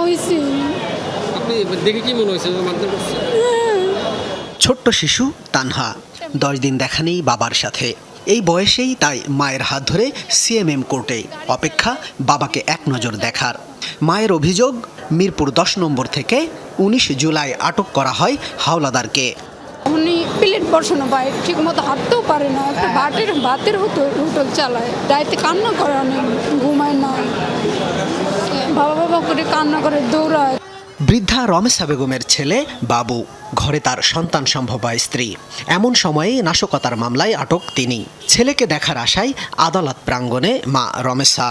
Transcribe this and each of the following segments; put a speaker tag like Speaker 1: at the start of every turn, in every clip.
Speaker 1: হয়েছে।
Speaker 2: আপনি দেখে কি মনে হয়েছে মারধর করছে?
Speaker 3: ছোট্ট শিশু তানহা 10 দিন দেখা নেই বাবার সাথে। এই বয়সেই তাই মায়ের হাত ধরে সিএমএম কোর্টে অপেক্ষা বাবাকে এক নজর দেখার। মায়ের অভিযোগ, মিরপুর 10 নম্বর থেকে 19 জুলাই আটক করা হয় হাওলাদারকে।
Speaker 1: উনি প্লেট বসানো পায়, ঠিক মতো হাঁটতেও পারে না, একটা ভাতের হোটেল চালায়, রাইতে কান্না করে, অনেক ঘুমায় না, বাবা বাবা করে কান্না করে, দৌড়ায়।
Speaker 3: বৃদ্ধা রমেশা বেগমের ছেলে বাবু, ঘরে তার সন্তান সম্ভবা স্ত্রী। এমন সময়ে নাশকতার মামলায় আটক তিনি। ছেলেকে দেখার আশায় আদালত প্রাঙ্গণে মা রমেশা।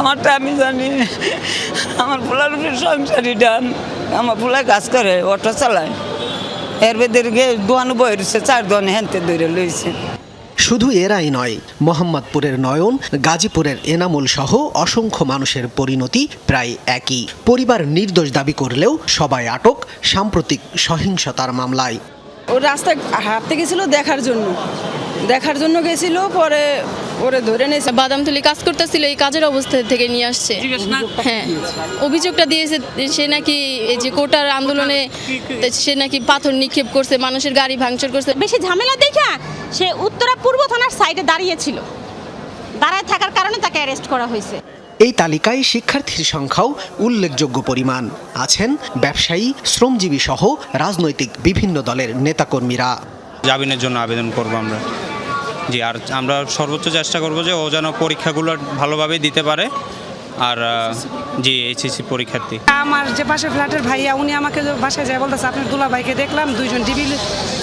Speaker 4: আমারটা আমি জানি, আমার পোলার সংসারী ডান, আমার পোলা কাজ করে, অটো চালায়, এর বেদেরকে দোয়ানো বইছে, 4 দোয়ানে হেনতে ধরে লইছে।
Speaker 3: শুধু এরাই নয়, মোহাম্মদপুরের নয়ন, গাজীপুরের এনামুল সহ অসংখ্য মানুষের পরিণতি প্রায় একই। পরিবার নির্দোষ দাবি করলেও সবাই আটক সাম্প্রতিক সহিংসতার মামলায়।
Speaker 5: ও রাস্তায় হাঁটতে গেছিল দেখার জন্য গেছিল, পরে ওরে ধরে নিয়েছে।
Speaker 6: বাদামতলি কাজ করতেছিল, এই কাজের অবস্থা থেকে নিয়ে আসছে। হ্যাঁ, অভিযোগটা দিয়েছে সে নাকি এই যে কোটার আন্দোলনে সে নাকি পাথর নিক্ষেপ করছে, মানুষের গাড়ি ভাঙচুর করছে।
Speaker 7: বেশি ঝামেলা দেখা সে উত্তরা পূর্ব থানার সাইডে দাঁড়িয়েছিল, দাঁড়ায় থাকার কারণে তাকে অ্যারেস্ট করা হয়েছে।
Speaker 3: এই তালিকায় শিক্ষার্থীর সংখ্যাও উল্লেখযোগ্য পরিমাণ। আছেন ব্যবসায়ী, শ্রমজীবী সহ রাজনৈতিক বিভিন্ন দলের নেতাকর্মীরা।
Speaker 8: জামিনের জন্য আবেদন করব আমরা। জি, আর আমরা সর্বোচ্চ চেষ্টা করব যে ও যেন পরীক্ষাগুলো ভালোভাবে দিতে পারে। আর জি, এইচএসসি পরীক্ষার্থী।
Speaker 5: আমার যে পাশে ফ্ল্যাটের ভাইয়া, উনি আমাকে বাসায় যায় বলতেছে, আপনার দুলা ভাইকে দেখলাম 2 জন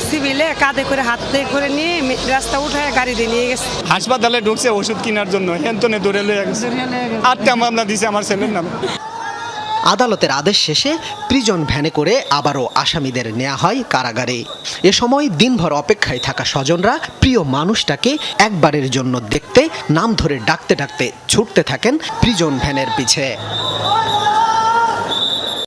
Speaker 5: সিভিলে কাঁধে করে হাতে করে নিয়ে রাস্তা উঠায় গাড়ি দিয়ে নিয়ে গেছে।
Speaker 9: হাসপাতালে ঢুকছে ওষুধ কেনার জন্য, হেনতনে ধরে লয়ে গেছে। 8টা মামলা দিছে আমার ছেলের নামে।
Speaker 3: আদালতের আদেশ শেষে প্রিজন ভ্যানে করে আবারও আসামিদের নেওয়া হয় কারাগারে। এ সময় দিনভর অপেক্ষায় থাকা স্বজনরা প্রিয় মানুষটাকে একবারের জন্য দেখতে নাম ধরে ডাকতে ডাকতে ছুটতে থাকেন প্রিজন ভ্যানের পিছে।